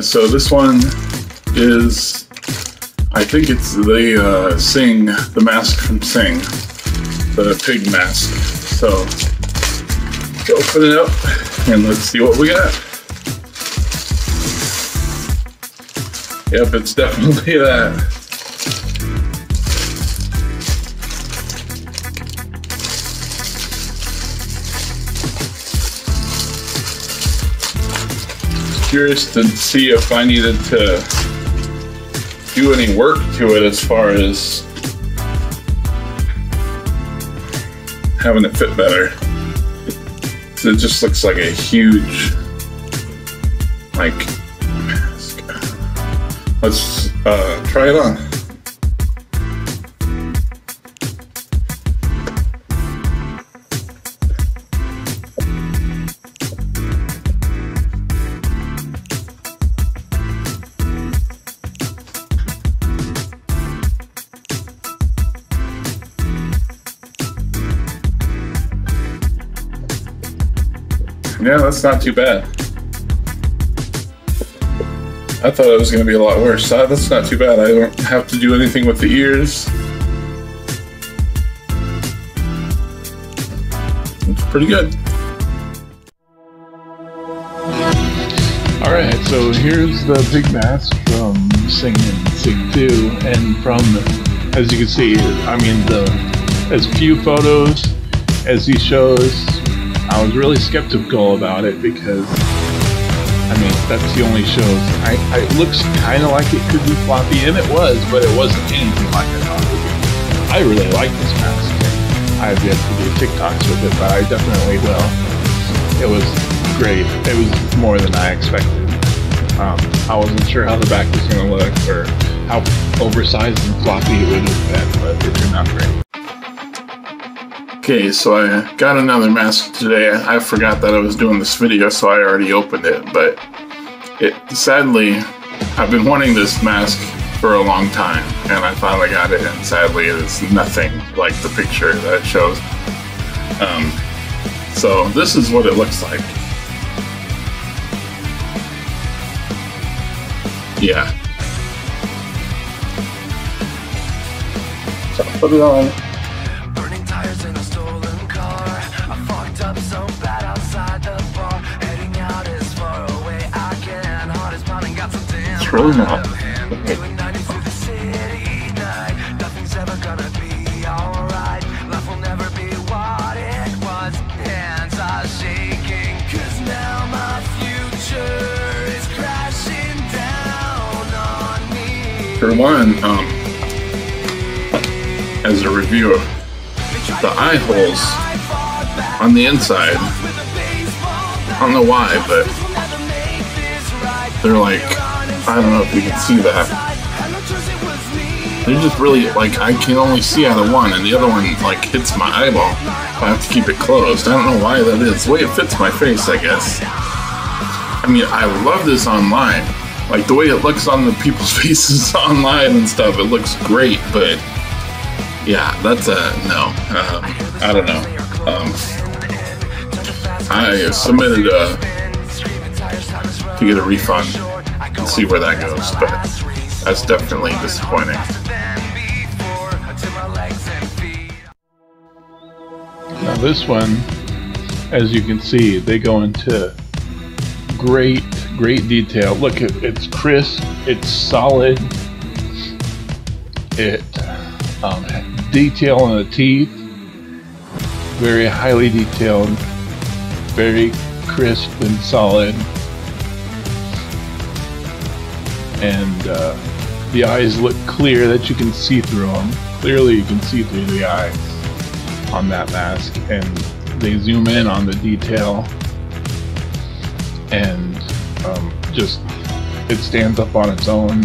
Alright, so this one is, I think it's the Sing, the mask from Sing, the pig mask. So, let's open it up and let's see what we got. Yep, it's definitely that. Curious to see if I needed to do any work to it as far as having it fit better. So it just looks like a huge, like, mask. Let's try it on. Yeah, that's not too bad. I thought it was going to be a lot worse. That's not too bad. I don't have to do anything with the ears. It's pretty good. Alright, so here's the pig mask from Sing and Sing 2. And from, as you can see, I mean, as few photos as he shows, I was really skeptical about it because, I mean, that's the only shows. It looks kind of like it could be floppy, and it was, but it wasn't anything like I thought it would be. I really like this mask. I have yet to do TikToks with it, but I definitely will. It was great. It was more than I expected. I wasn't sure how the back was going to look or how oversized and floppy it would have been, but it turned out great. Okay, so I got another mask today. I forgot that I was doing this video, so I already opened it, but sadly, I've been wanting this mask for a long time, and I finally got it, and sadly it is nothing like the picture that it shows. So this is what it looks like. Yeah. So I'll put it on. It's really not. For one, as a reviewer, the eye holes on the inside, I don't know why, but they're like, I don't know if you can see that. They're just really, like, I can only see out of one, and the other one, like, hits my eyeball. I have to keep it closed. I don't know why that is. The way it fits my face, I guess. I mean, I love this online. Like, the way it looks on the people's faces online and stuff, it looks great, but yeah, that's a no. I don't know. I submitted to get a refund and see where that goes, but that's definitely disappointing. Now this one, as you can see, they go into great detail. Look, it's crisp, it's solid, it detail on the teeth, very highly detailed, very crisp and solid, and the eyes look clear, that you can see through them. Clearly you can see through the eyes on that mask, and they zoom in on the detail, and just, it stands up on its own.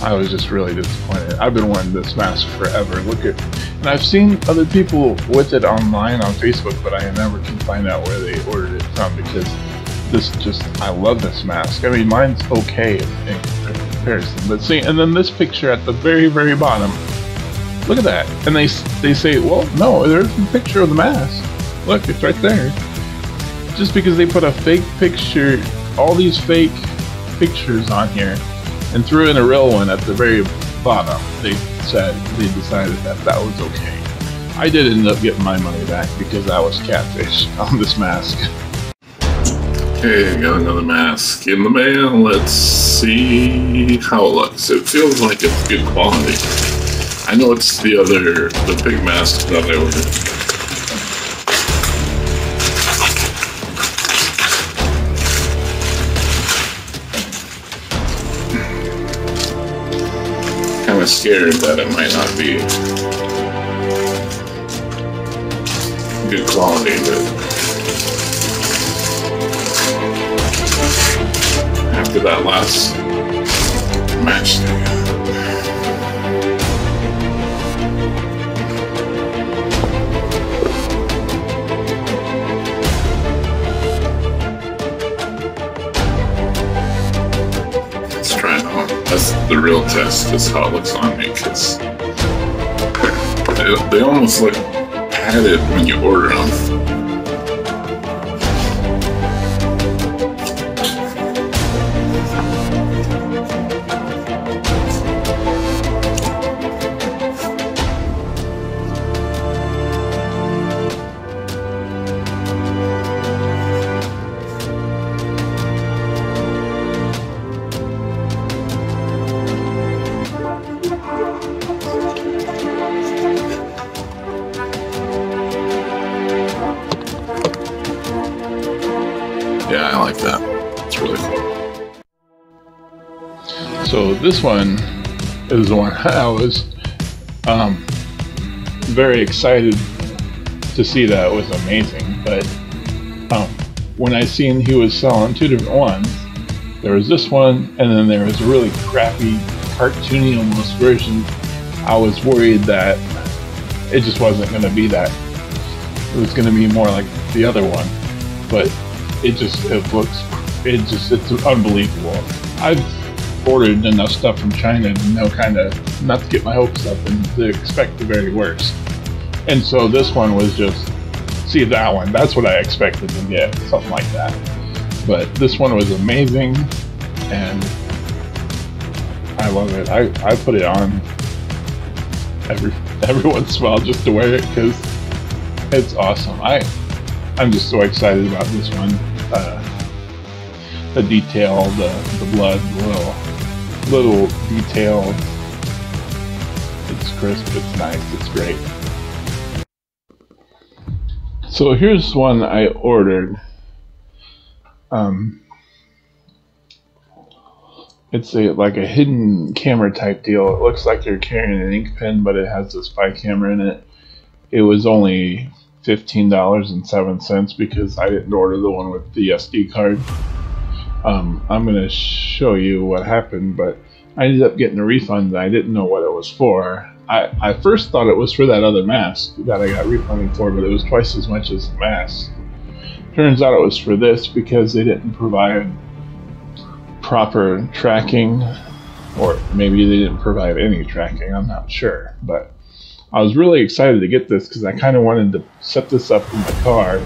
I was just really disappointed. I've been wanting this mask forever. Look at, and I've seen other people with it online on Facebook, but I never can find out where they ordered it from, because this just, I love this mask. I mean, mine's okay in comparison, but see, and then this picture at the very bottom, look at that, and they say, well, no, there's a picture of the mask. Look, it's right there. just because they put a fake picture, all these fake pictures on here, and threw in a real one at the very bottom, they decided that that was okay. I did end up getting my money back because I was catfished on this mask. Okay, got another mask in the mail. Let's see how it looks. It feels like it's good quality. I know it's the big mask that I ordered. Kind of scared that it might not be good quality, but after that last match, let's try it on. That's the real test, is how it looks on me, because they almost look padded when you order them. Yeah, I like that. It's really cool. So this one is the one I was very excited to see. That was amazing. But when I seen he was selling two different ones, there was this one, and then there was a really crappy, cartoony almost version. I was worried that it just wasn't going to be that. It was going to be more like the other one, but it's unbelievable. I've ordered enough stuff from China to know kind of not to get my hopes up and to expect the very worst. And so this one was just, see that one, that's what I expected to get, something like that. But this one was amazing, and I love it. I put it on every once in a while just to wear it because it's awesome. I'm just so excited about this one. The detail, the blood, the little details. It's crisp, it's nice, it's great. So here's one I ordered. It's like a hidden camera type deal. It looks like you're carrying an ink pen, but it has a spy camera in it. It was only $15.07 because I didn't order the one with the SD card. I'm going to show you what happened, but I ended up getting a refund and I didn't know what it was for. I first thought it was for that other mask that I got refunded for, but it was twice as much as the mask. Turns out it was for this because they didn't provide proper tracking, or maybe they didn't provide any tracking, I'm not sure. But I was really excited to get this because I kind of wanted to set this up in the car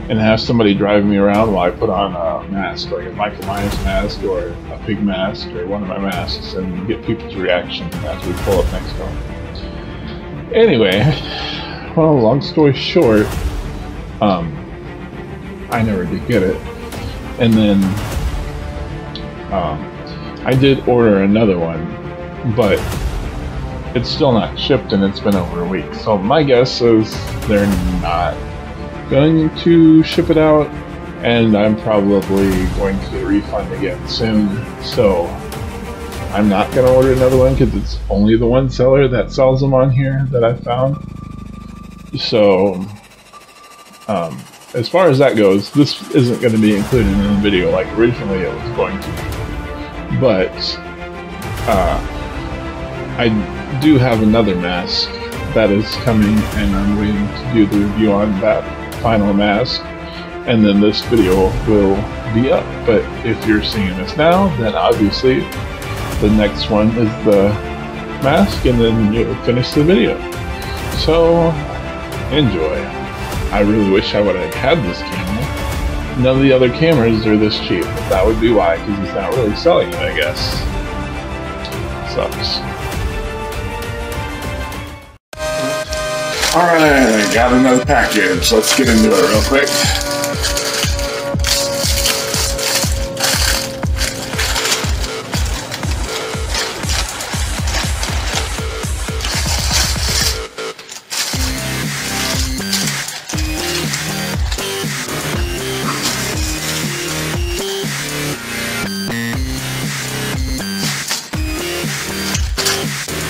and have somebody drive me around while I put on a mask, like a Michael Myers mask or a pig mask or one of my masks, and get people's reaction as we pull up next to them. Anyway, well, long story short, I never did get it. And then I did order another one, but it's still not shipped and it's been over a week. So my guess is they're not going to ship it out, and I'm probably going to get a refund again soon. So I'm not going to order another one because it's only the one seller that sells them on here that I found. So as far as that goes, this isn't going to be included in the video like originally it was going to be. But I do have another mask that is coming, and I'm waiting to do the review on that final mask, and then this video will be up. But if you're seeing this now, then obviously the next one is the mask, and then you'll finish the video. So enjoy. I really wish I would have had this camera, none of the other cameras are this cheap. That would be why, because he's not really selling it, I guess. Sucks. Alright, I got another package. Let's get into it real quick.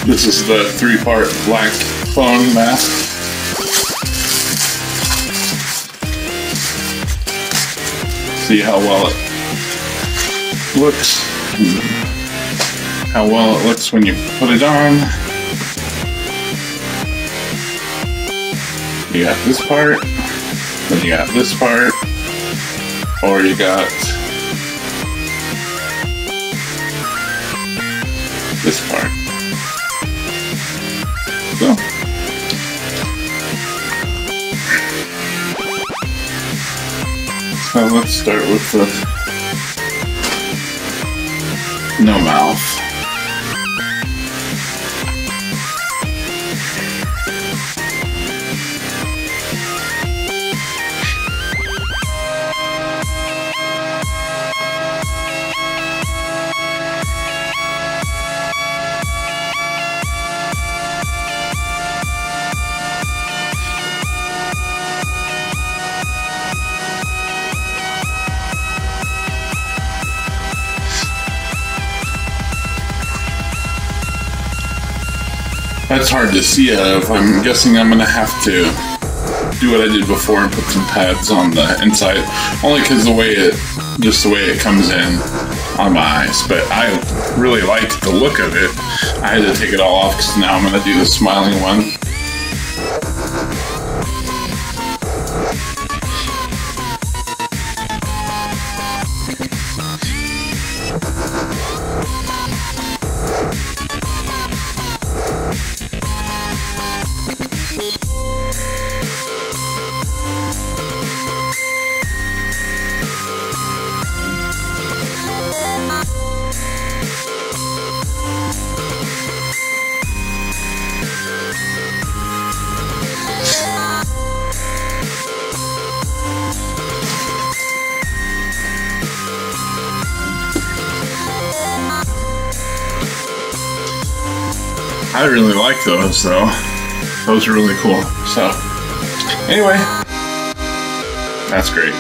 This is the 3-part black phone mask. See how well it looks. How well it looks when you put it on. You got this part, then you got this part, or you got this part. So let's start with the no mouth. That's hard to see out of. I'm guessing I'm gonna have to do what I did before and put some pads on the inside. Only because just the way it comes in on my eyes. But I really like the look of it. I had to take it all off because now I'm gonna do the smiling one. I really like those though. Those are really cool. So, anyway, that's great.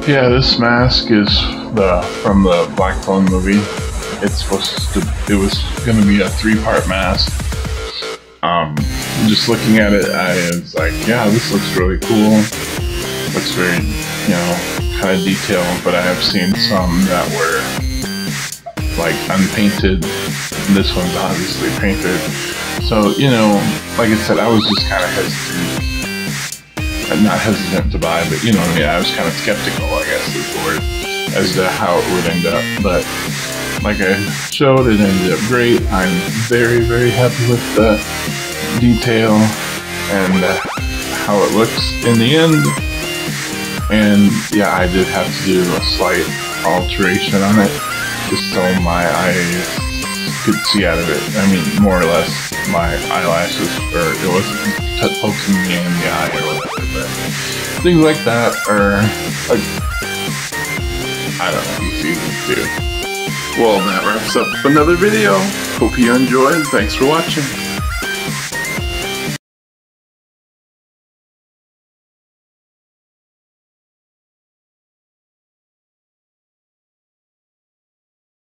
Yeah, this mask is from the Black Phone movie. It was going to be a 3-part mask. Just looking at it, I was like, yeah, this looks really cool. Looks very, kind of detailed, but I have seen some that were like unpainted. This one's obviously painted. So, like I said, I was just kind of hesitant. Not hesitant to buy, but I was kind of skeptical, I guess is the word, as to how it would end up. But like I showed, it ended up great. I'm very, very happy with the detail and how it looks in the end. And yeah, I did have to do a slight alteration on it, just so my eyes could see out of it. I mean, more or less, my eyelashes, or it wasn't poking me in the eye or whatever, but things like that are, I don't know, easy to do. Well, that wraps up another video. Hope you enjoyed. Thanks for watching.